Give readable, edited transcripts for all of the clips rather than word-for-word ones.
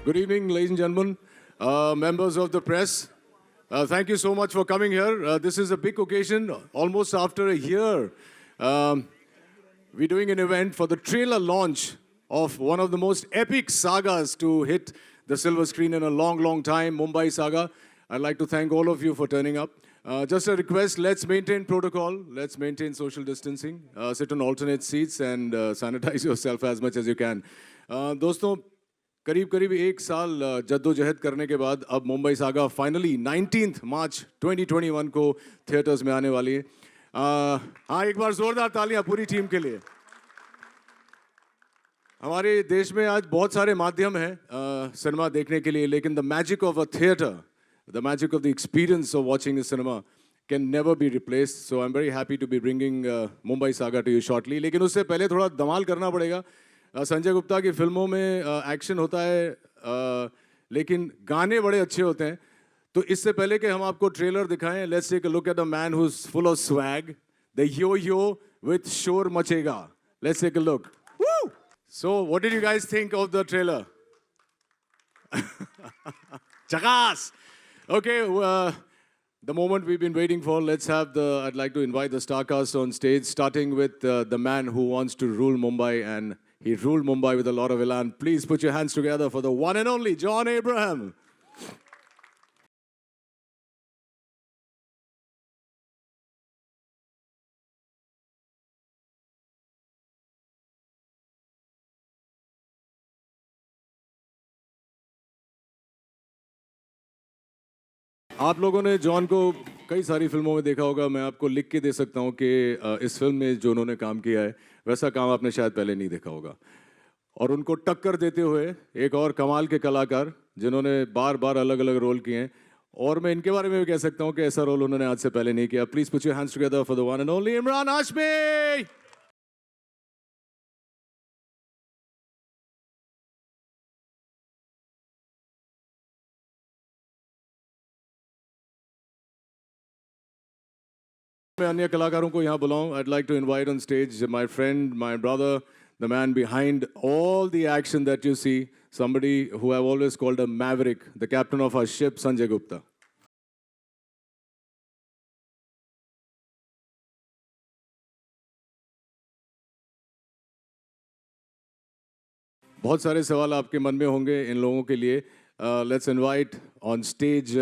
Good evening, ladies and gentlemen, members of the press. Thank you so much for coming here. This is a big occasion. Almost after a year, we're doing an event for the trailer launch of one of the most epic sagas to hit the silver screen in a long, long time, Mumbai Saga. I'd like to thank all of you for turning up. Just a request, let's maintain protocol, let's maintain social distancing, sit on alternate seats and sanitize yourself as much as you can. दोस्तों करीब करीब एक साल जद्दोजहद करने के बाद अब मुंबई सागा फाइनली 19 मार्च 2021 को थिएटर्स में आने वाली है। हाँ, एक बार जोरदार तालियां पूरी टीम के लिए। हमारे देश में आज बहुत सारे माध्यम हैं सिनेमा देखने के लिए, लेकिन the magic of a theatre, the magic of the experience of watching a cinema can never be replaced. So I am very happy to be bringing Mumbai Saga to you shortly. लेकिन उससे पहले थोड़ा धमाल करना पड़ेगा। संजय गुप्ता की फिल्मों में एक्शन होता है लेकिन गाने बड़े अच्छे होते हैं। तो इससे पहले कि हम आपको ट्रेलर दिखाएं, let's take a look at the man who is full of swag, the yo with शोर मचेगा। Let's take a look. So what did you guys think of the trailer? Chakas! Okay, the moment we've been waiting for. I'd like to invite the star cast on stage, starting with the man who wants to rule Mumbai, and he ruled Mumbai with a lot of elan. Please put your hands together for the one and only John Abraham. आप लोगों ने John को कई सारी फिल्मों में देखा होगा। मैं आपको लिख के दे सकता हूँ कि इस फिल्म में जो उन्होंने काम किया है वैसा काम आपने शायद पहले नहीं देखा होगा। और उनको टक्कर देते हुए एक और कमाल के कलाकार जिन्होंने बार बार अलग अलग रोल किए हैं, और मैं इनके बारे में भी कह सकता हूँ कि ऐसा रोल उन्होंने आज से पहले नहीं किया। Please put your hands together for the one and only Imran Hashmi. मैं अन्य कलाकारों को यहाँ बुलाऊं। I'd like to invite on stage my friend, my brother, the man behind all the action that you see, somebody who I've always called a maverick, the captain of our ship, Sanjay Gupta. बहुत सारे सवाल आपके मन में होंगे इन लोगों के लिए। Let's invite on stage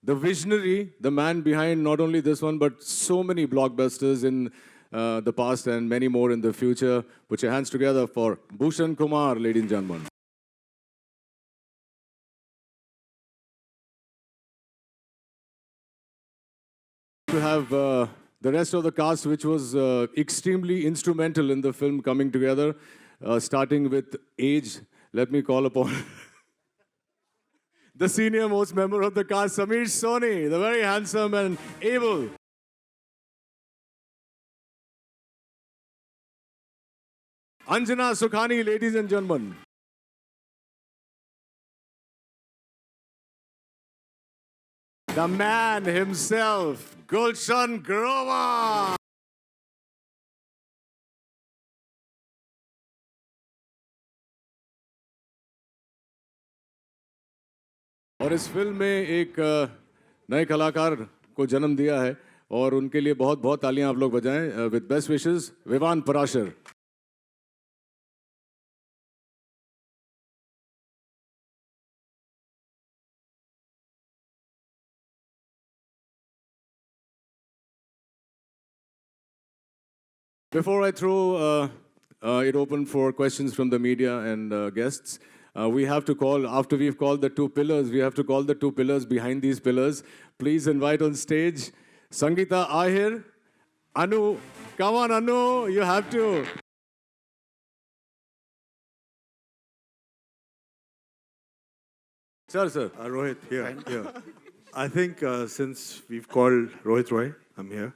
the visionary, the man behind not only this one, but so many blockbusters in the past and many more in the future. Put your hands together for Bhushan Kumar, ladies and gentlemen. To have the rest of the cast, which was extremely instrumental in the film coming together, starting with age. Let me call upon the senior most member of the cast, Sameer Soni, the very handsome and able. Anjana Sukhani, ladies and gentlemen. The man himself, Gulshan Grover. और इस film में एक नए कलाकार को जन्म दिया है, और उनके लिए बहुत बहुत तालियां आप लोग बजाएं। With best wishes, Vivaan Parashar. Before I throw it open for questions from the media and guests, we have to call, after we've called the two pillars, we have to call the two pillars behind these pillars. Please invite on stage Sangeeta Ahir, Anu. Come on, Anu, you have to. Sir. Rohit, here. I think since we've called Rohit Roy, I'm here.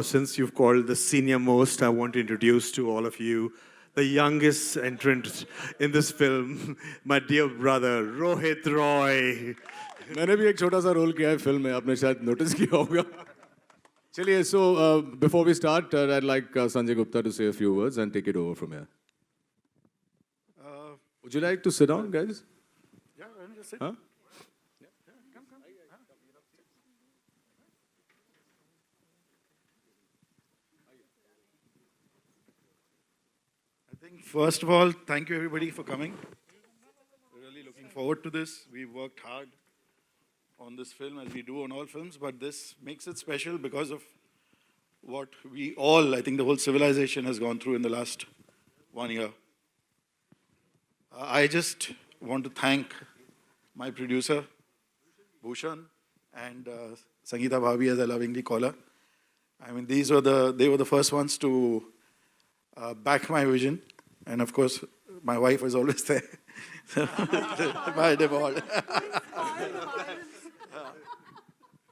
Since you've called the senior most, I want to introduce to all of you the youngest entrant in this film, my dear brother, Rohit Roy. मैंने भी एक छोटा सा role किया है film में, आपने शायद नोटिस किया होगा। चलिए, so before we start, I'd like Sanjay Gupta to say a few words and take it over from here. Would you like to sit down, guys? Yeah, let me just sit. Huh? I think, first of all, thank you everybody for coming. Really looking forward to this. We worked hard on this film as we do on all films, but this makes it special because of what we all, I think the whole civilization has gone through in the last 1 year. I just want to thank my producer, Bhushan, and Sangeeta Bhabi, as I lovingly call her. I mean, they were the first ones to back my vision. And of course, my wife was always there. My default.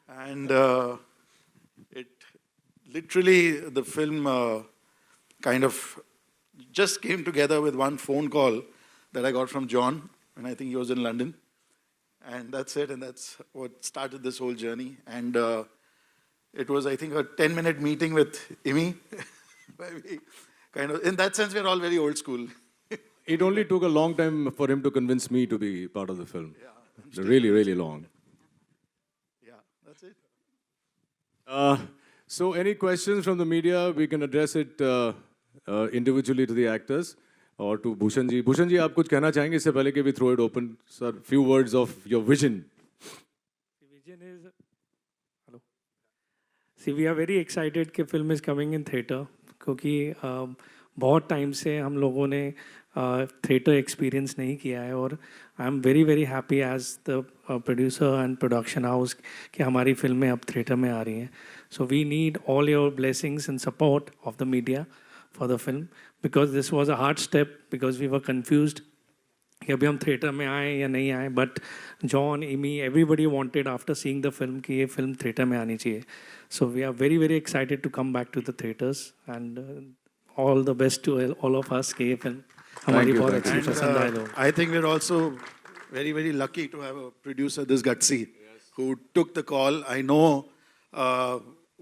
And it literally, the film kind of just came together with one phone call that I got from John, and I think he was in London. And that's it, and that's what started this whole journey. And it was, I think, a 10-minute meeting with Imi. Where we kind of, in that sense, we're all very old school. It only took a long time for him to convince me to be part of the film. Yeah, Really, really long. yeah, that's it. So any questions from the media, we can address it individually to the actors or to Bhushan ji. Bhushan ji, आप कुछ कहना चाहेंगे इससे पहले कि we throw it open? Sir, few words of your vision. The vision is, hello. See, we are very excited कि film is coming in theatre क्योंकि बहुत टाइम से हम लोगों ने थिएटर एक्सपीरियंस नहीं किया है और I am very very happy as the producer and production house कि हमारी फिल्में अब थिएटर में आ रही हैं. So we need all your blessings and support of the media for the film because this was a hard step because we were confused कि अभी हम थिएटर में आए या नहीं आए. But John, Immy, everybody wanted after seeing the film कि ये फिल्म थिएटर में आनी चाहिए. So we are very very excited to come back to the theatres and all the best to all of us कि ये film हमारी बहुत अच्छी पसंद आए लोग. I think we're also very, very lucky to have a producer this gutsy who took the call. I know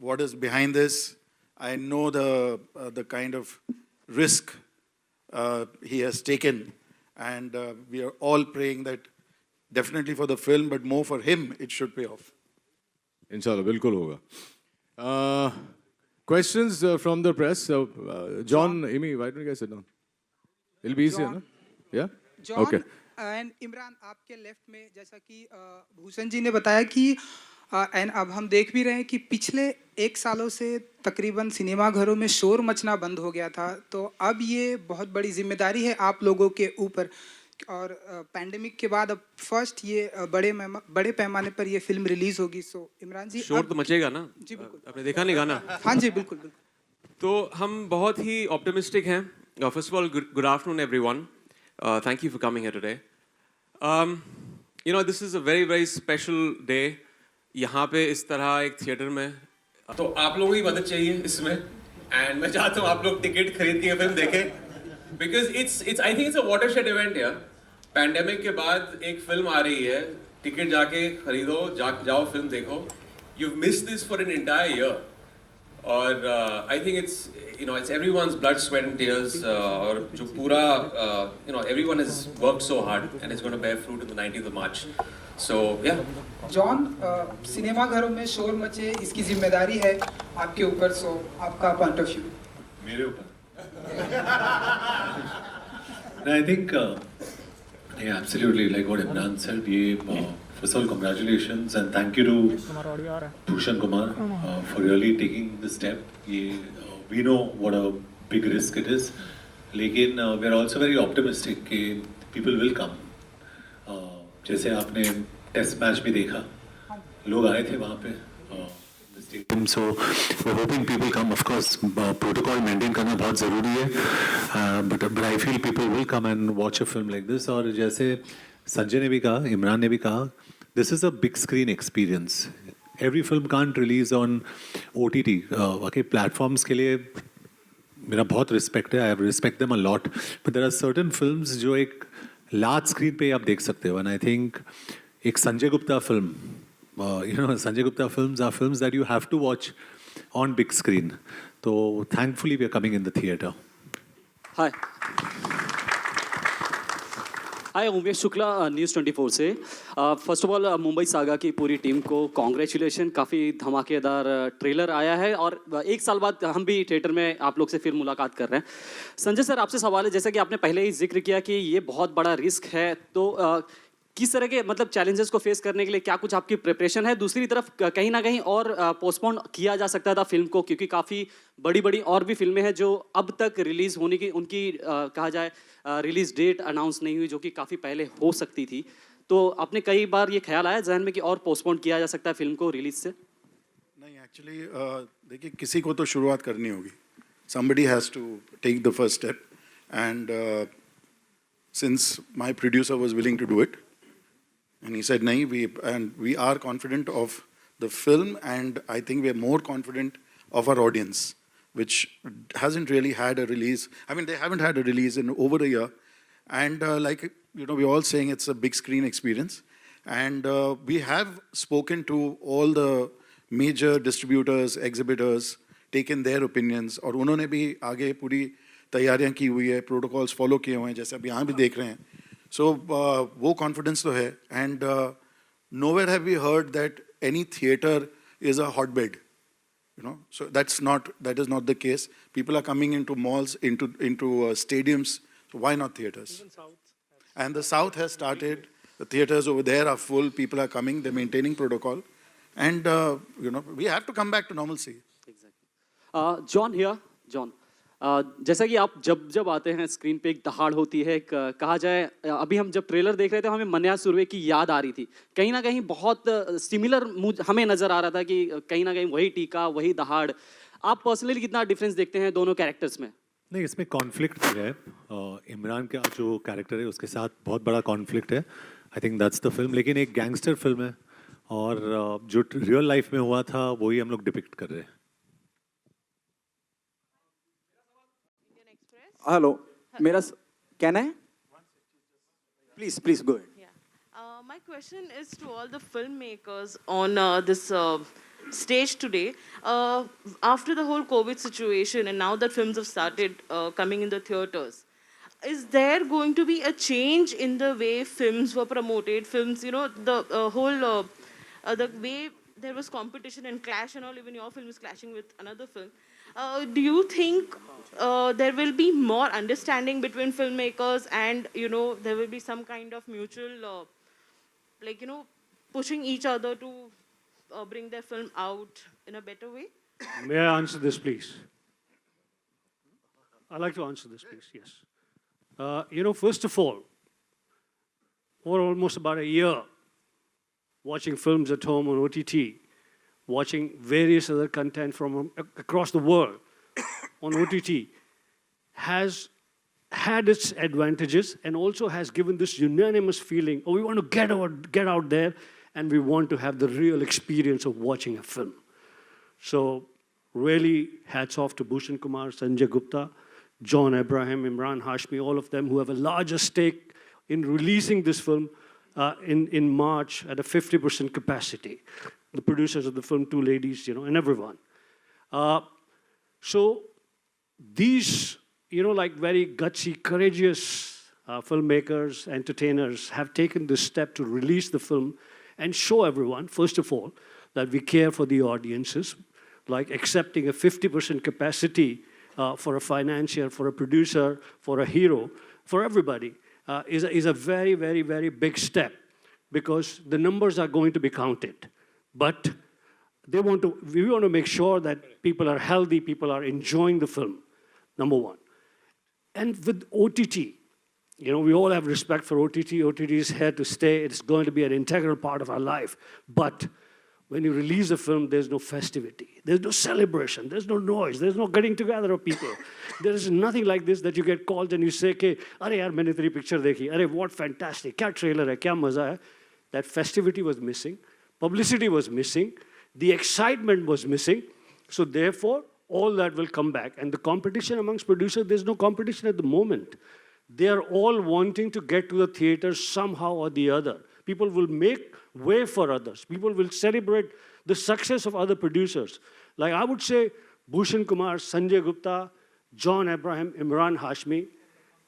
what is behind this. I know the kind of risk he has taken, and we are all praying that definitely for the film, but more for him, it should pay off. Inshallah, बिल्कुल होगा. Questions from the press? John, Amy, why don't you guys sit down? It'll be easier, no? Yeah? John Okay. And Imran, आपके left में जैसा कि भूषण जी ने बताया कि and अब हम देख भी रहे हैं कि पिछले 1 सालों से तकरीबन सिनेमा घरों में शोर मचना बंद हो गया था. तो अब ये बहुत बड़ी जिम्मेदारी है आप लोगों के ऊपर और पैंडेमिक के बाद अब फर्स्ट ये बड़े पैमाने पर ये फिल्म रिलीज होगी. सो इमरान जी, शोर तो मचेगा ना. जी बिल्कुल. आपने देखा नहीं गाना? हाँ जी, बिल्कुल बिल्कुल. तो हम बहुत ही ऑप्टिमिस्टिक हैं. First of all, good afternoon everyone. Thank you for coming here today. You know, this is a very very special day. यहाँ पे इस तरह एक थिएटर में तो आप लोगों की मदद चाहिए इसमें, एंड मैं चाहता हूँ आप लोग टिकट खरीद के फिल्म देखें because it's I think it's a watershed event यार. पैंडेमिक के बाद एक फिल्म आ रही है, टिकट जाके खरीदो, जाओ फिल्म देखो. You missed this for an entire year. और I think it's everyone's blood, sweat and tears. और जो पूरा everyone has worked so hard and it's gonna bear fruit in the 19th of March. So ya John, cinema घरों में शोर मचे इसकी जिम्मेदारी है आपके ऊपर. सो आपका पॉइंट ऑफ व्यू. मेरे ऊपर. I think, yeah, absolutely, like what Imran said, first of all, congratulations and thank you to Bhushan Kumar for really taking the step. We know what a big risk it is. लेकिन we're also very optimistic कि people will come. जैसे आपने test match भी देखा, लोग आए थे वहाँ पे. So we're hoping people come. Of course, protocol maintain करना बहुत ज़रूरी है. But I feel people will come and watch a film like this. और जैसे संजय ने भी कहा, इमरान ने भी कहा, this is a big screen experience. Every film can't release on OTT. Okay, platforms के लिए मेरा बहुत respect है. I respect them a lot. But there are certain films जो एक large screen पे आप देख सकते हो. And I think एक Sanjay Gupta film. Sanjay Gupta films are films that you have to watch on big screen. So thankfully we are coming in the theatre. Hi. Hi Umesh Shukla news 24 से। First of all Mumbai saga की पूरी team को congratulation, काफ़ी धमाकेदार trailer आया है और एक साल बाद हम भी थिएटर में आप लोग से फिर मुलाकात कर रहे हैं। संजय सर, आपसे सवाल है, जैसा कि आपने पहले ही जिक्र किया कि ये बहुत बड़ा रिस्क है, तो किस तरह के मतलब चैलेंजेस को फेस करने के लिए क्या कुछ आपकी प्रिपरेशन है? दूसरी तरफ कहीं ना कहीं और पोस्टपोन किया जा सकता था फिल्म को, क्योंकि काफ़ी बड़ी बड़ी और भी फिल्में हैं जो अब तक रिलीज होने की उनकी कहा जाए रिलीज डेट अनाउंस नहीं हुई, जो कि काफ़ी पहले हो सकती थी। तो आपने कई बार ये ख्याल आया जहन में कि और पोस्टपोन किया जा सकता है फिल्म को रिलीज से? नहीं, एक्चुअली देखिए, किसी को तो शुरुआत करनी होगी. Somebody has to take the first step, and since my producer was willing to do it, and he said, "Nahi, we are confident of the film, and I think we are more confident of our audience, which hasn't really had a release. I mean, they haven't had a release in over a year, and like we're all saying it's a big screen experience, and we have spoken to all the major distributors, exhibitors, taken their opinions, और उन्होंने भी आगे पूरी तैयारियां की हुई है, protocols follow किए हुए हैं, जैसे अब यहाँ भी देख रहे हैं. So वो कॉन्फिडेंस तो है, and nowhere have we heard that any theater is a hotbed. So that is not the case. People are coming into malls, into stadiums. So why not theaters? And the South has started. The theaters over there are full. People are coming. They're maintaining protocol, and we have to come back to normalcy. Exactly. John here, John. जैसा कि आप जब आते हैं screen पे एक दहाड़ होती है, कहा जाए अभी हम जब ट्रेलर देख रहे थे हमें मन्या सुरवे की याद आ रही थी, कहीं ना कहीं बहुत सिमिलर हमें नज़र आ रहा था कि कहीं ना कहीं वही टीका वही दहाड़. आप पर्सनली कितना डिफरेंस देखते हैं दोनों कैरेक्टर्स में? नहीं, इसमें कॉन्फ्लिक्ट भी है. इमरान का जो कैरेक्टर है उसके साथ बहुत बड़ा कॉन्फ्लिक्ट है. I think that's the film. लेकिन एक गैंगस्टर फिल्म है और जो रियल लाइफ में हुआ था वही हम लोग डिपिक्ट कर रहे हैं. Hello. Can I? Please go ahead. Yeah. My question is to all the filmmakers on this stage today. After the whole COVID situation and now that films have started coming in the theaters, is there going to be a change in the way films were promoted? Films, the whole, the way there was competition and clash and all, even your film is clashing with another film. Do you think there will be more understanding between filmmakers and, there will be some kind of mutual, pushing each other to bring their film out in a better way? May I answer this, please? I'd like to answer this, please, yes. First of all, for almost about a year, watching films at home on OTT, watching various other content from across the world on OTT has had its advantages and also has given this unanimous feeling, we want to get out there and we want to have the real experience of watching a film. So really hats off to Bhushan Kumar, Sanjay Gupta, John Abraham, Imran Hashmi, all of them who have a larger stake in releasing this film in March at a 50% capacity. The producers of the film, two ladies, and everyone. So these, like very gutsy, courageous filmmakers, entertainers have taken this step to release the film and show everyone, first of all, that we care for the audiences, like accepting a 50% capacity for a financier, for a producer, for a hero, for everybody, is a very, very, very big step because the numbers are going to be counted. But we want to make sure that people are healthy, people are enjoying the film, number one. And with OTT, we all have respect for OTT. OTT is here to stay. It's going to be an integral part of our life. But when you release a film, there's no festivity. There's no celebration. There's no noise. There's no getting together of people. There is nothing like this that you get called and you say, "Arey yaar, maine teri picture dekhi. Arey, what fantastic. Kya trailer hai, kya maza hai." That festivity was missing. Publicity was missing. The excitement was missing. So therefore, all that will come back. And the competition amongst producers, there's no competition at the moment. They are all wanting to get to the theater somehow or the other. People will make way for others. People will celebrate the success of other producers. Like I would say, Bhushan Kumar, Sanjay Gupta, John Abraham, Imran Hashmi,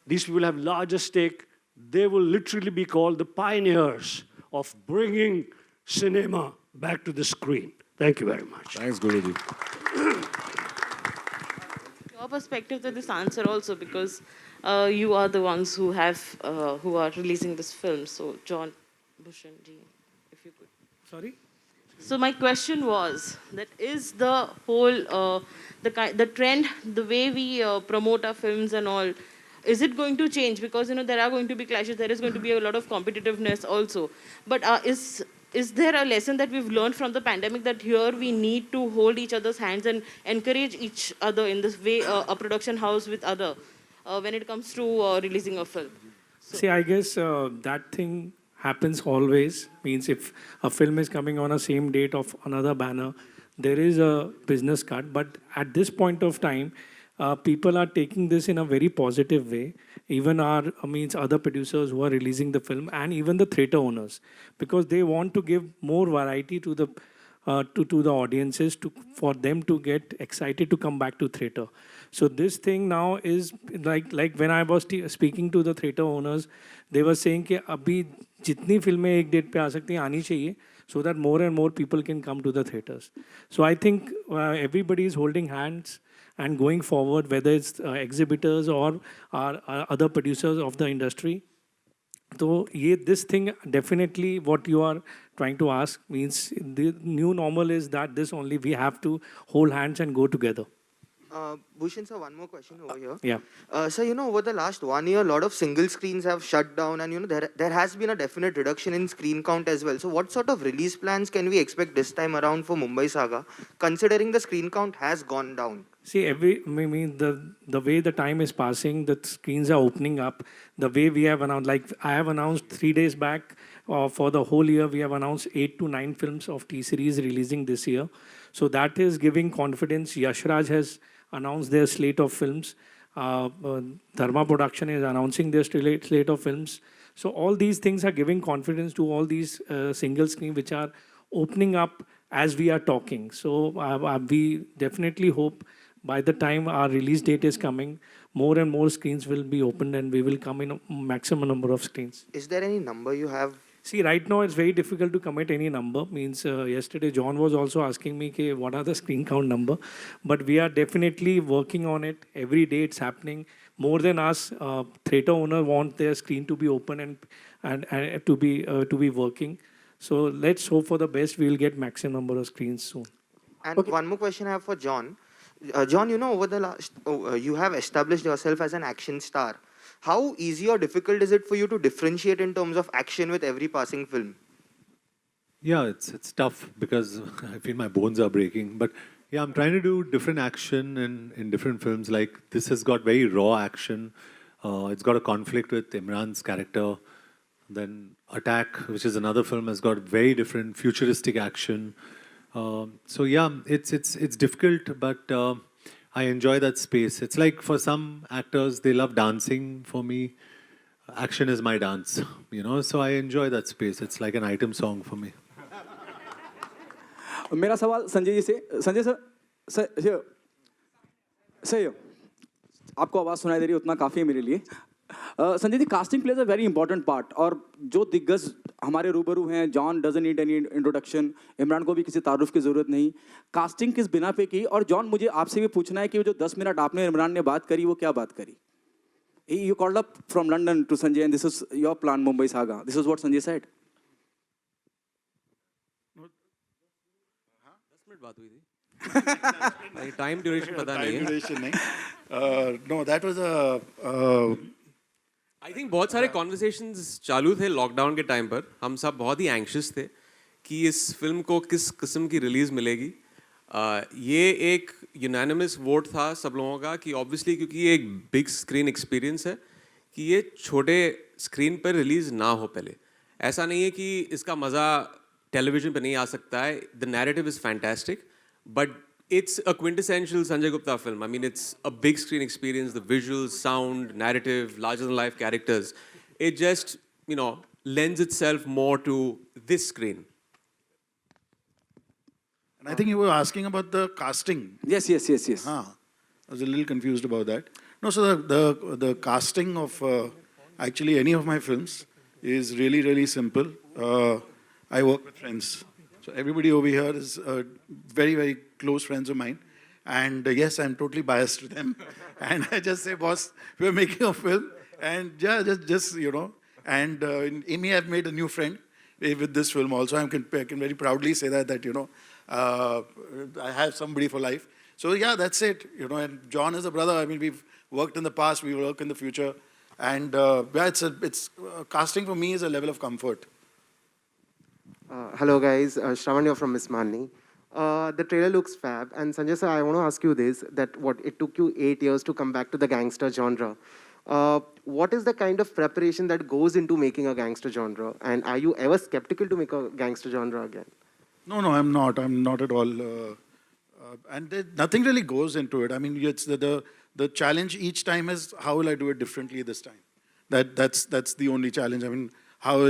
these people have larger stake they will literally be called the pioneers of bringing cinema back to the screen. Thank you very much. Thanks, Guruji. Your perspective to this answer also, because you are the ones who are releasing this film. So, John Bhushan ji, if you could. Sorry? So my question was that is the whole the trend, the way we promote our films and all, is it going to change? Because there are going to be clashes, there is going to be a lot of competitiveness also. But is there a lesson that we've learned from the pandemic that here we need to hold each other's hands and encourage each other in this way, a production house with other, when it comes to releasing a film? See, I guess that thing happens always. Means if a film is coming on a same date of another banner, there is a business cut. But at this point of time, people are taking this in a very positive way. Even other producers who are releasing the film, and even the theatre owners, because they want to give more variety to the audiences, for them to get excited to come back to theatre. So this thing now is like when I was speaking to the theatre owners, they were saying कि अभी जितनी फिल्में एक date पे आ सकती हैं आनी चाहिए, so that more and more people can come to the theatres. So I think everybody is holding hands and going forward, whether it's exhibitors or other producers of the industry. So this thing definitely, what you are trying to ask means the new normal is that this only we have to hold hands and go together. Bhushan sir, one more question over here. Yeah. So, over the last 1 year, a lot of single screens have shut down, and, there has been a definite reduction in screen count as well. So, what sort of release plans can we expect this time around for Mumbai Saga, considering the screen count has gone down? See, the way the time is passing, the screens are opening up. The way we have announced, like I have announced 3 days back, for the whole year, we have announced 8 to 9 films of T-Series releasing this year. So that is giving confidence. Yash Raj has announced their slate of films. Dharma Production is announcing their slate of films. So all these things are giving confidence to all these single screen which are opening up as we are talking. So we definitely hope by the time our release date is coming, more and more screens will be opened and we will come in a maximum number of screens. Is there any number you have? See, right now it's very difficult to commit any number. Means yesterday John was also asking me what are the screen count number. But we are definitely working on it. Every day it's happening. More than us, theatre owner want their screen to be open and to be working. So let's hope for the best. We will get maximum number of screens soon. And one more question I have for John. John, over the last, you have established yourself as an action star. How easy or difficult is it for you to differentiate in terms of action with every passing film? Yeah, it's tough because I feel my bones are breaking. But yeah, I'm trying to do different action in different films. Like this has got very raw action. It's got a conflict with Imran's character. Then Attack, which is another film, has got very different futuristic action. So yeah, it's difficult, but I enjoy that space. It's like for some actors, they love dancing. For me, action is my dance, so I enjoy that space. It's like an item song for me. मेरा सवाल संजय जी से, Sanjay sir, आपको आवाज़ सुनाई दे रही है उतना काफ़ी है मेरे लिए. Sanjay ji, casting plays a very important part, और जो दिग्गज हमारे रूबरू हैं, John doesn't need any introduction, Imran को भी किसी तारुफ की ज़रूरत नहीं. कास्टिंग किस बिना पे की? और जॉन, मुझे आपसे भी पूछना है कि वो जो 10 मिनट आपने इमरान ने बात करी, वो क्या बात करी? You called up from London to Sanjay and this is your plan, Mumbai Saga. This is what Sanjay said. 10 minute बात हुई थी. टाइम ड्यूरेशन पता नहीं है. No, that was a... I think बहुत सारे कॉन्वर्सेशंस चालू थे लॉकडाउन के टाइम पर. हम सब बहुत ही एंग्शियस थे कि इस फिल्म को किस किस्म की रिलीज़ मिलेगी. ये एक यूनानिमस वोट था सब लोगों का कि ऑब्वियसली क्योंकि ये एक बिग स्क्रीन एक्सपीरियंस है कि ये छोटे स्क्रीन पर रिलीज़ ना हो. पहले ऐसा नहीं है कि इसका मज़ा टेलीविजन पर नहीं आ सकता है. The narrative is fantastic, but it's a quintessential Sanjay Gupta film. I mean, it's a big screen experience, the visuals, sound, narrative, larger-than-life characters. It just, lends itself more to this screen. And I think you were asking about the casting. Yes. I was a little confused about that. No, so the casting of actually any of my films is really, really simple. I work with friends. So everybody over here is very, very close friends of mine. And yes, I'm totally biased to them. And I just say, boss, we're making a film. And yeah, just you know. And in Amy, I've made a new friend with this film also. I can very proudly say that you know, I have somebody for life. So yeah, that's it. You know, and John is a brother. I mean, we've worked in the past, we work in the future. And yeah, it's casting for me is a level of comfort. Hello guys, Shravan here from Miss Manni. The trailer looks fab, and Sanjay sir, I want to ask you this, that it took you 8 years to come back to the gangster genre. What is the kind of preparation that goes into making a gangster genre? And are you ever skeptical to make a gangster genre again? No, I'm not. I'm not at all. Nothing really goes into it. I mean, it's the challenge each time is how will I do it differently this time? That's the only challenge. I mean, how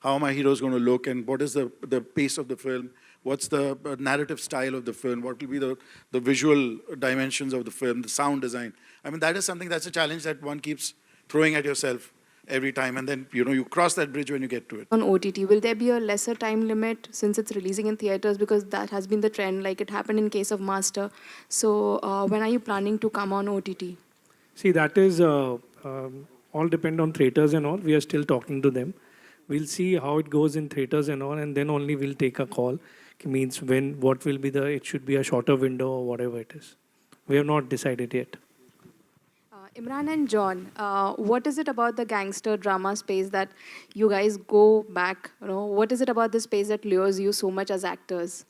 are my heroes going to look, and what is the pace of the film? What's the narrative style of the film? What will be the visual dimensions of the film, the sound design? I mean, that is something that's a challenge that one keeps throwing at yourself every time, and then you know you cross that bridge when you get to it. On OTT, will there be a lesser time limit since it's releasing in theaters, because that has been the trend, like it happened in case of Master? So when are you planning to come on OTT? See, that is all depend on theaters and all. We are still talking to them. We'll see how it goes in theaters and all, and then only we'll take a call. Means what will be it should be a shorter window or whatever it is. We have not decided yet. Imran and John, what is it about the gangster drama space that you guys go back? You know, what is it about the space that lures you so much as actors?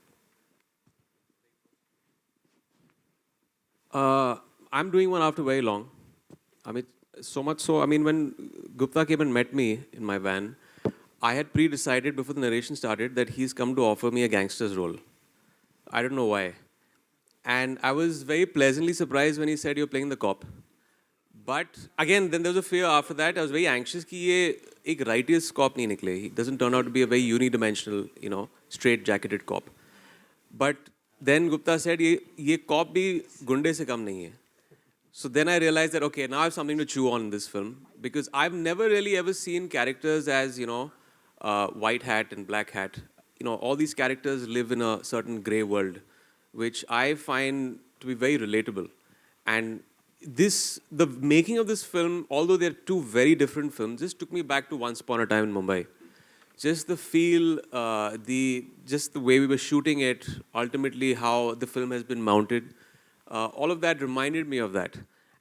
I'm doing one after very long. I mean, so much so. I mean, when Gupta came and met me in my van, I had pre-decided before the narration started that he's come to offer me a gangster's role. I don't know why. And I was very pleasantly surprised when he said, you're playing the cop. But again, then there was a fear after that. I was very anxious that he a righteous cop nahi nikle. He doesn't turn out to be a very unidimensional, you know, straight-jacketed cop. But then Gupta said, ye cop bhi gunde se kam nahi hai. So then I realized that, okay, now I have something to chew on in this film. Because I've never really ever seen characters as, you know, white hat and black hat. You know, all these characters live in a certain grey world, which I find to be very relatable. And the making of this film, although they're two very different films, just took me back to Once Upon a Time in Mumbai. Just the feel, just the way we were shooting it, ultimately how the film has been mounted, all of that reminded me of that.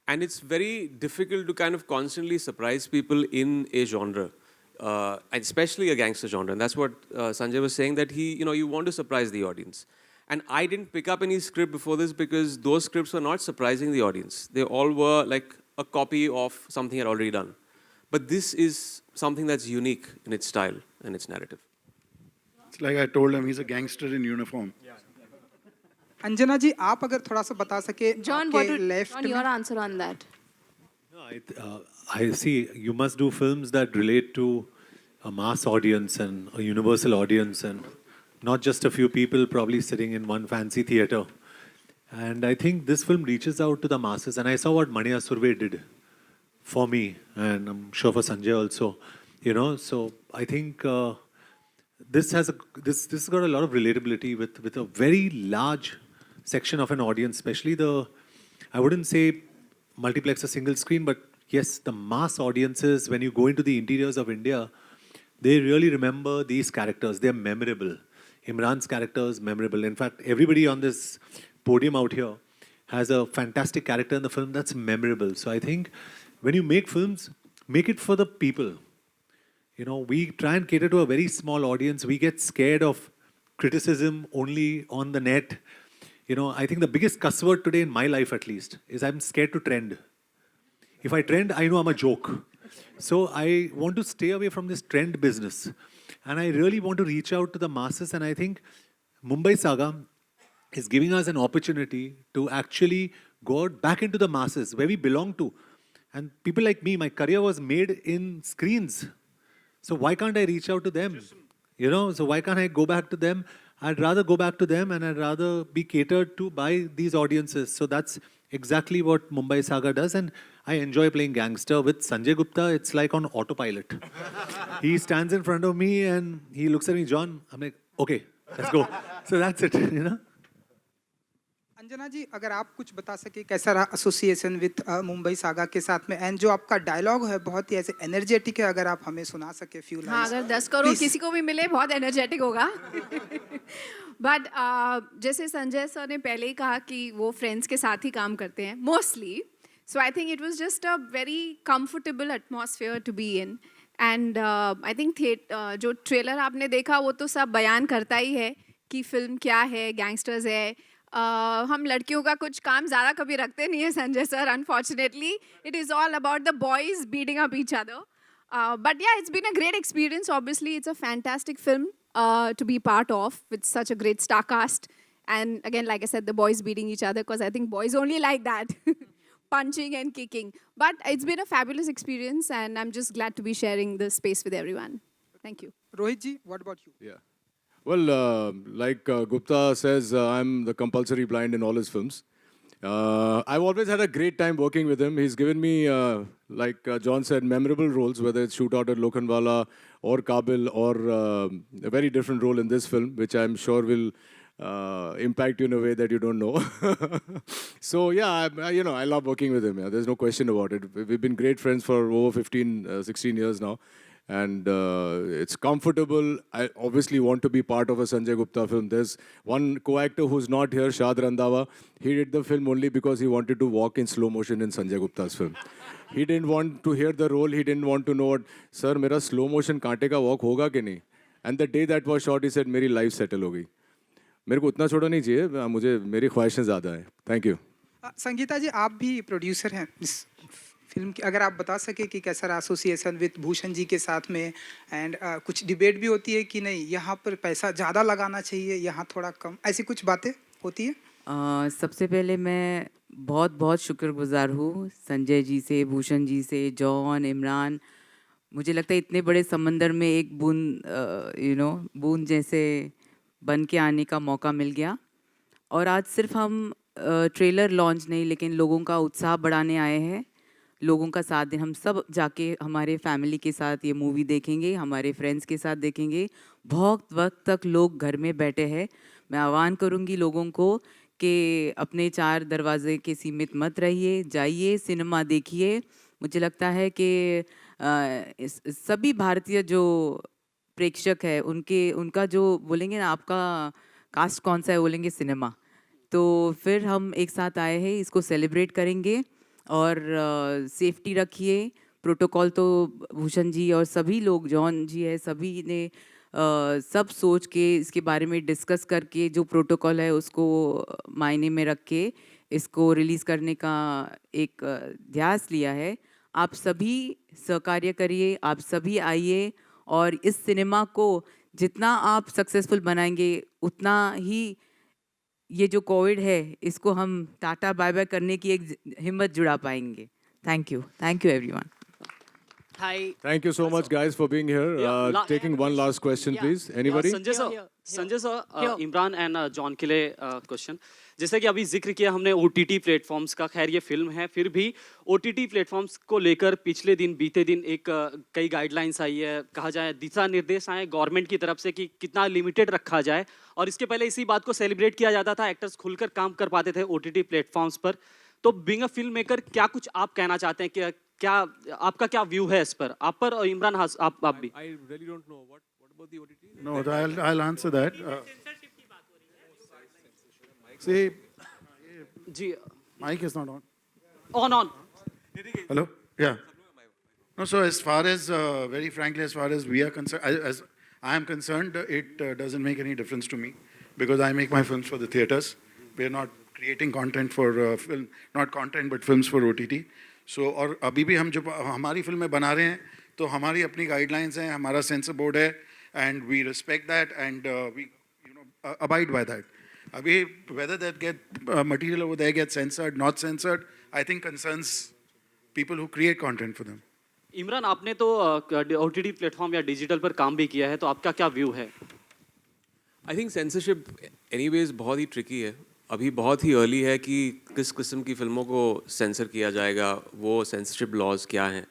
And it's very difficult to kind of constantly surprise people in a genre. And especially a gangster genre. And that's what Sanjay was saying, that you want to surprise the audience. And I didn't pick up any script before this because those scripts were not surprising the audience. They all were like a copy of something I'd already done. But this is something that's unique in its style and its narrative. It's like I told him, he's a gangster in uniform. Anjana ji, आप अगर थोड़ा सा बता सके John, your answer on that? No, I see. You must do films that relate to a mass audience and a universal audience, and not just a few people probably sitting in one fancy theater. And I think this film reaches out to the masses. And I saw what Mani Surve did for me, and I'm sure for Sanjay also. You know, so I think this has got a lot of relatability with a very large section of an audience, especially I wouldn't say multiplex or single screen, but yes, the mass audiences, when you go into the interiors of India, they really remember these characters. They're memorable. Imran's character is memorable. In fact, everybody on this podium out here has a fantastic character in the film that's memorable. So I think when you make films, make it for the people. You know, we try and cater to a very small audience. We get scared of criticism only on the net. You know, I think the biggest cuss word today in my life, at least, is I'm scared to trend. If I trend, I know I'm a joke. So I want to stay away from this trend business. And I really want to reach out to the masses. And I think Mumbai Saga is giving us an opportunity to actually go out back into the masses, where we belong to. And people like me, my career was made in screens. So why can't I reach out to them? You know, so why can't I go back to them? I'd rather go back to them and I'd rather be catered to by these audiences. So that's exactly what Mumbai Saga does. And I enjoy playing gangster with Sanjay Gupta. It's like on autopilot. He stands in front of me and he looks at me, John. I'm like, okay, let's go. So that's it, you know. Anjana जी, अगर आप कुछ बता सके कैसा रहा association with Mumbai saga के साथ में, एंड जो आपका डायलॉग है बहुत ही ऐसे एनर्जेटिक है, अगर आप हमें सुना सके फ्यू हाँ, लाइन्स। अगर 10 करोड़ किसी को भी मिले बहुत एनर्जेटिक होगा। बट जैसे संजय सर ने पहले ही कहा कि वो फ्रेंड्स के साथ ही काम करते हैं mostly, so I think it was just a very comfortable atmosphere to be in. And I think जो ट्रेलर आपने देखा वो तो सब बयान करता ही है कि फिल्म क्या है, गैंगस्टर्स है। हम लड़कियों का कुछ काम ज़्यादा कभी रखते नहीं है Sanjay sir, unfortunately it is all about the boys beating up each other. But yeah, it's been a great experience. Obviously, it's a fantastic film to be part of with such a great star cast. And again, like I said, the boys beating each other because I think boys only like that, punching and kicking. But it's been a fabulous experience, and I'm just glad to be sharing this space with everyone. Thank you. Rohit ji, what about you? Yeah. Well, like Gupta says, I'm the compulsory blind in all his films. I've always had a great time working with him. He's given me, like John said, memorable roles, whether it's Shootout at Lokhandwala or Kabil or a very different role in this film, which I'm sure will impact you in a way that you don't know. So yeah, I love working with him. Yeah. There's no question about it. We've been great friends for over 15, 16 years now. And it's comfortable. I obviously want to be part of a Sanjay Gupta film. There's one co-actor who's not here, Shad Randhawa. He did the film only because he wanted to walk in slow motion in Sanjay Gupta's film. He didn't want to hear the role. He didn't want to know what, sir, मेरा slow motion कांटे का walk होगा कि नहीं? And the day that was shot, he said, मेरी life settle हो गई. मेरे को उतना छोटा नहीं चाहिए. मुझे मेरी ख्वाहिशें ज़्यादा हैं. Thank you. संगीता जी, आप भी प्रोड्यूसर हैं इस फिल्म की, अगर आप बता सके कि कैसा रहा एसोसिएशन विद भूषण जी के साथ में, एंड कुछ डिबेट भी होती है कि नहीं यहाँ पर पैसा ज़्यादा लगाना चाहिए, यहाँ थोड़ा कम, ऐसी कुछ बातें होती है? सबसे पहले मैं बहुत बहुत शुक्रगुजार हूँ संजय जी से, भूषण जी से, जॉन, इमरान। मुझे लगता है इतने बड़े समंदर में एक बूंद बूंद जैसे बन के आने का मौका मिल गया। और आज सिर्फ हम ट्रेलर लॉन्च नहीं, लेकिन लोगों का उत्साह बढ़ाने आए हैं, लोगों का साथ दें। हम सब जाके हमारे फैमिली के साथ ये मूवी देखेंगे, हमारे फ्रेंड्स के साथ देखेंगे। बहुत वक्त तक लोग घर में बैठे हैं। मैं आह्वान करूँगी लोगों को कि अपने 4 दरवाजे के सीमित मत रहिए, जाइए सिनेमा देखिए। मुझे लगता है कि सभी भारतीय जो प्रेक्षक है उनका जो बोलेंगे ना, आपका कास्ट कौन सा है, बोलेंगे सिनेमा। तो फिर हम एक साथ आए हैं, इसको सेलिब्रेट करेंगे। और सेफ्टी रखिए, प्रोटोकॉल तो भूषण जी और सभी लोग, जॉन जी है, सभी ने सब सोच के इसके बारे में डिस्कस करके जो प्रोटोकॉल है उसको मायने में रख के इसको रिलीज़ करने का एक ध्यास लिया है। आप सभी सहकार्य करिए, आप सभी आइए और इस सिनेमा को जितना आप सक्सेसफुल बनाएंगे उतना ही ये जो कोविड है इसको हम टाटा बाय बाय करने की एक हिम्मत जुड़ा पाएंगे। Thank you everyone. Hi. Thank you so much, guys, for being here. Taking one last question, please. Anybody? Sanjay sir, Imran and John के लिए क्वेश्चन। जैसे कि अभी जिक्र किया हमने OTT प्लेटफॉर्म्स का, खैर ये फिल्म है, फिर भी OTT प्लेटफॉर्म्स को लेकर बीते दिन एक कई गाइडलाइंस आई है, कहा जाए दिशा निर्देश आए गवर्नमेंट की तरफ से कि कितना लिमिटेड रखा जाए। और इसके पहले इसी बात को सेलिब्रेट किया जाता था, एक्टर्स खुलकर काम कर पाते थे OTT प्लेटफॉर्म्स पर। तो बीइंग अ फिल्म मेकर क्या कुछ आप कहना चाहते हैं कि क्या आपका क्या व्यू है इस पर, आप पर, और इमरान आप भी? I really don't know what about the OTT? No, I'll answer that. See, ji, mic is not on. on. Hello? Yeah. No, so as far as, very frankly, as far as we are concerned, as I am concerned, it doesn't make any difference to me because I make my films for the theaters. We are not creating content for film, not content but films for OTT. So और अभी भी हम जो हमारी फिल्में बना रहे हैं तो हमारी अपनी गाइडलाइंस हैं, हमारा सेंसर बोर्ड है, and we respect that and we abide by that. अभी whether that material over there gets censored, not censored, I think concerns people who create content for them. Imran, आपने तो OTT प्लेटफॉर्म या digital पर काम भी किया है, तो आपका क्या व्यू है? आई थिंक सेंसरशिप एनीवेज बहुत ही ट्रिकी है. अभी बहुत ही अर्ली है कि किस किस्म की फिल्मों को सेंसर किया जाएगा, वो सेंसरशिप लॉज क्या हैं.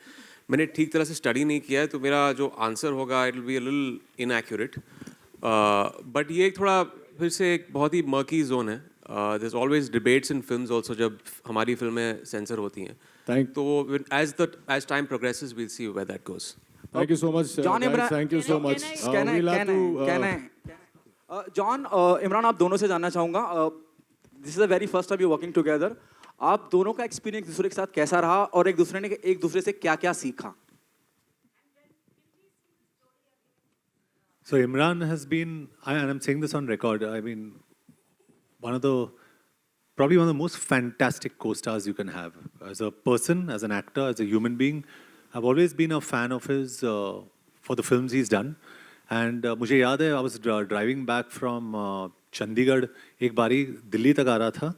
मैंने ठीक तरह से स्टडी नहीं किया है, तो मेरा जो आंसर होगा it will be a little inaccurate. But ये एक थोड़ा फिर से एक बहुत ही मर्की जोन है. There is always debates in films also जब हमारी फिल्में सेंसर होती हैं. तो as time progresses we will see where that goes. Thank you so much, John guys. Imran, Thank you so much. We'll have to, John Imran, आप दोनों से जानना चाहूँगा, this is the very first time you working together. आप दोनों का experience एक दूसरे के साथ कैसा रहा और एक दूसरे ने एक दूसरे से क्या क्या सीखा? So Imran has been, and I'm saying this on record, I mean, probably one of the most fantastic co-stars you can have. As a person, as an actor, as a human being, I've always been a fan of his for the films he's done. And मुझे याद है, I was driving back from Chandigarh, एक बारी दिल्ली तक आ रहा था,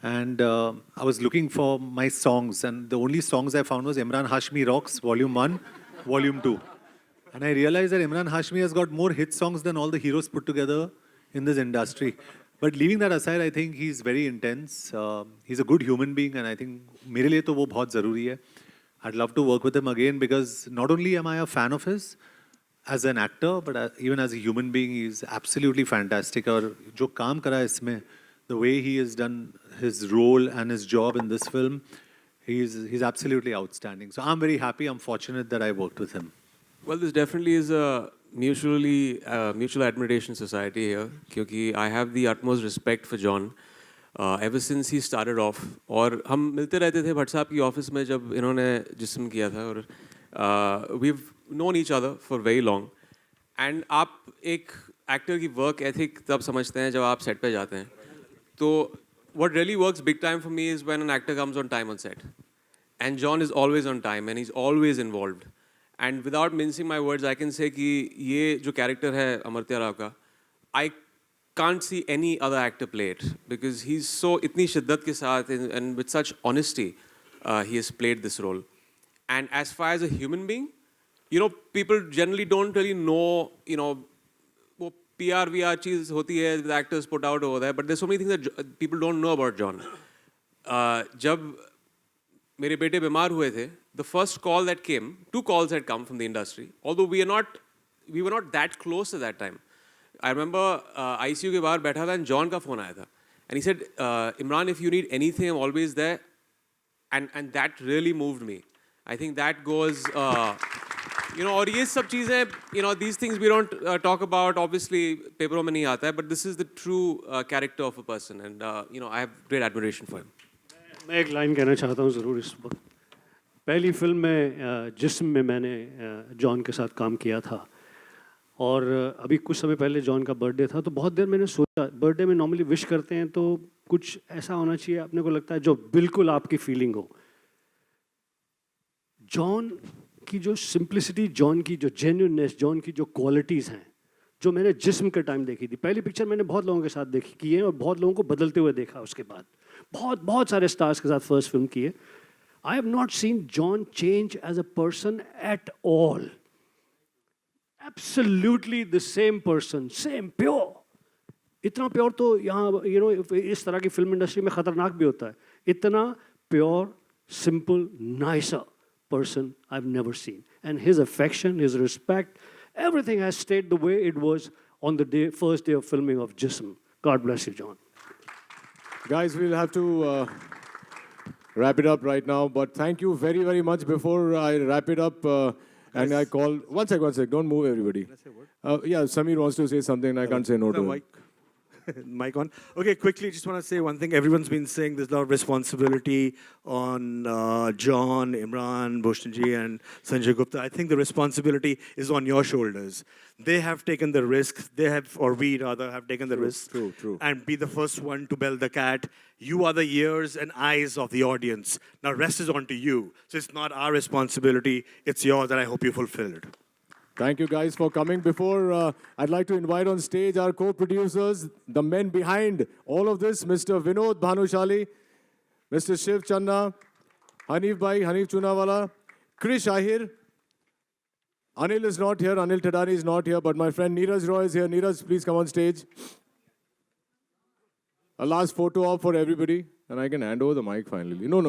and I was looking for my songs, and the only songs I found was Imran Hashmi Rocks, Volume 1, Volume 2. And I realized that Imran Hashmi has got more hit songs than all the heroes put together in this industry. But leaving that aside, I think he's very intense. He's a good human being, and I think मेरे लिए तो वो बहुत ज़रूरी है. I'd love to work with him again because not only am I a fan of his as an actor, but even as a human being, he's absolutely fantastic. और जो काम करा है इसमें, the way he has done his role and his job in this film, he's absolutely outstanding. So I'm very happy. I'm fortunate that I worked with him. Well, this definitely is a mutual admiration society here, क्योंकि I have the utmost respect for John ever since he started off. और हम मिलते रहते थे भट्ट साहब की office में जब इन्होंने जिस्म किया था, और we've known each other for very long. And आप एक एक्टर की वर्क एथिक तब समझते हैं जब आप सेट पे जाते हैं. तो what really works big time for me is when an actor comes on time on set. And John is always on time and he's always involved. And without mincing my words, I can say कि ये जो character है अमर्त्य राव का, I can't see any other actor play it because he's so इतनी शिद्दत के साथ and with such honesty he has played this role. And as far as a human being, you know, people generally don't really know, you know, वो PR VR चीज़ होती है with actors put out over there, but there's so many things that people don't know about John. जब मेरे बेटे बीमार हुए थे, the first call that came, 2 calls had come from the industry, although we were not that close at that time. I remember ICU के बाहर बैठा था and John का phone आया था, and he said, Imran, if you need anything, I'm always there, and that really moved me. I think that goes, you know, और ये सब चीज़ें, you know, these things we don't talk about, obviously पेपरों में नहीं आता है, but this is the true character of a person, and you know, I have great admiration for him. मैं एक लाइन कहना चाहता हूँ ज़रूर इस वक्त. पहली फिल्म में जिस्म में मैंने जॉन के साथ काम किया था, और अभी कुछ समय पहले जॉन का बर्थडे था, तो बहुत देर मैंने सोचा, बर्थडे में नॉर्मली विश करते हैं तो कुछ ऐसा होना चाहिए अपने को लगता है जो बिल्कुल आपकी फीलिंग हो. जॉन की जो सिंप्लिसिटी, जॉन की जो जेन्युइननेस, जॉन की जो क्वालिटीज़ हैं, जो मैंने जिस्म के टाइम देखी थी. पहली पिक्चर मैंने बहुत लोगों के साथ देखी की है और बहुत लोगों को बदलते हुए देखा. उसके बाद बहुत सारे स्टार्स के साथ फर्स्ट फिल्म की है. I have not seen John change as a person at all. Absolutely the same person, same pure. इतना प्योर तो यहाँ, you know, इस तरह की फिल्म इंडस्ट्री में खतरनाक भी होता है. इतना pure, simple, nicer person I've never seen. And his affection, his respect, everything has stayed the way it was on the first day of filming of Jism. God bless you, John. Guys, we'll have to wrap it up right now, but thank you very, very much. Before I wrap it up, and I call... One sec, don't move everybody. Yeah, Samir wants to say something and I can't say no to him. Mic on. Okay, quickly, just want to say one thing. Everyone's been saying there's a lot of responsibility on John, Imran, Bhushanji, and Sanjay Gupta. I think the responsibility is on your shoulders. They have taken the risk. They have, or we rather, have taken the risk. True. And be the first one to bell the cat. You are the ears and eyes of the audience. Now, rest is on to you. So it's not our responsibility. It's yours, and I hope you fulfill it. Thank you guys for coming. Before, I'd like to invite on stage our co-producers, the men behind all of this, Mr. Vinod Bhanushali, Mr. Shiv Channa, Hanif Bhai, Hanif Chunawala, Krish Ahir, Anil is not here. Anil Tadani is not here. But my friend Neeraj Roy is here. Neeraj, please come on stage. A last photo op for everybody. And I can hand over the mic finally. No.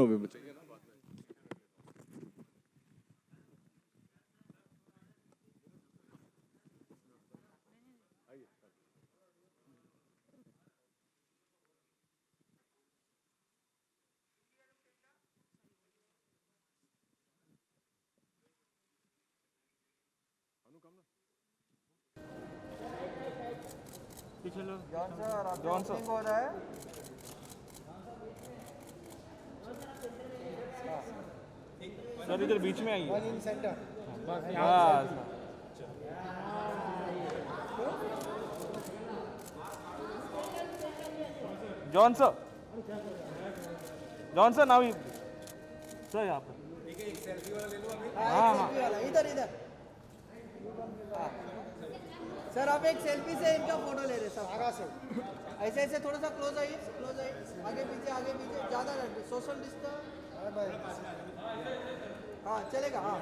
John sir हो रहा है sir इधर बीच में आइए John sir now sir यहाँ पर इधर sir आप एक सेल्फी से इनका फोटो ले रहे सर आगा से ऐसे थोड़ा सा क्लोज आइए आगे पीछे ज़्यादा सोशल डिस्टेंस हाँ चलेगा हाँ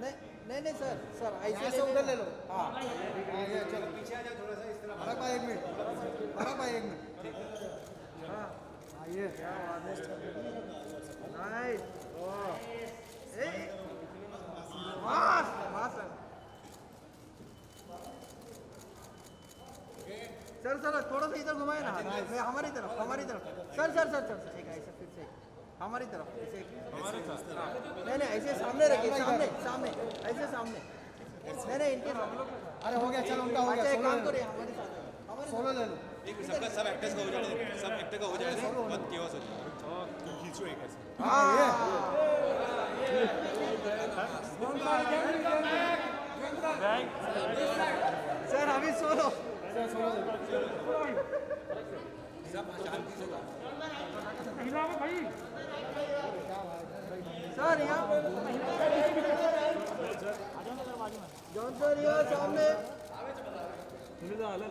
नहीं सर ऐसे उधर ले लो हाँ चलो पीछे आ जाओ थोड़ा सा इस तरह भाई एक मिनट हाँ आइए क्या नाइस सर थोड़ा सा इधर घुमाए ना हमारी तरफ सर ठीक है ऐसे फिर से हमारी तरफ ऐसे नहीं ऐसे सामने रखिए सामने ऐसे सामने नहीं इनके अरे हो गया चलो उनका हो गया एक काम करिए हमारे साथ सोलो ले लो सब एक्टर्स का हो जाए सब एक्टर का हो जाए बहुत केओस हो जाए खींचो एक ऐसे सर अभी सोलो सर यहाँ जॉन सर यहाँ सामने मित्र आले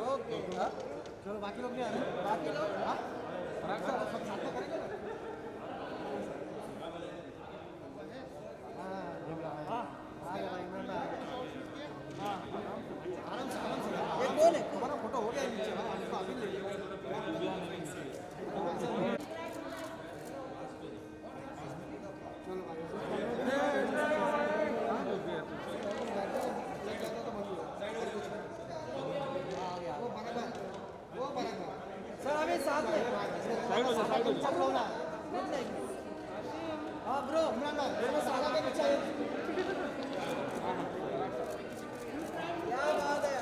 ओके चलो बाकी लोग नहीं आ रहे बाकी लोग हमारा फोटो हो गया नीचे सर अभी साथ में हाँ ब्रो साला के पीछे क्या बात है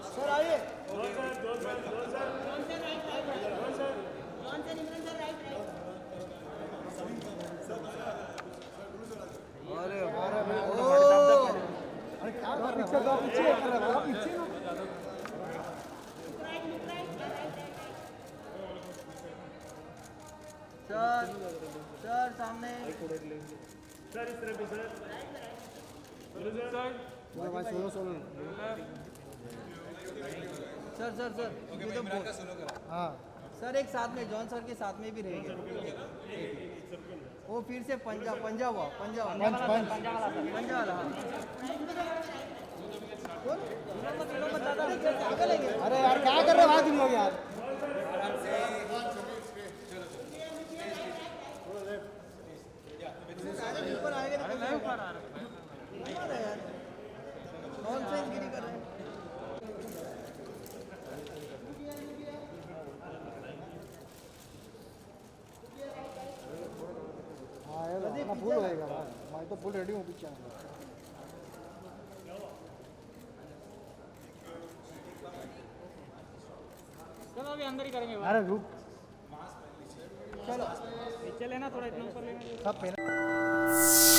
सर आइए अरे क्या कर पीछे सर सामने सर इस तरफ सर हाँ सर एक साथ में जॉन सर के साथ में भी रहेंगे वो फिर से पंजा वाला अरे यार क्या कर रहे हो तुम लोग यार ऊपर आएगा नहीं ऊपर आ रहा है नॉनसेंस गिरी कर रहे हैं हाँ फुल होएगा मैं तो फुल रेडी हूँ पीछे चलो अभी अंदर ही करेंगे अरे रुक चलो नीचे लेना थोड़ा इतना ऊपर लेना सब पहले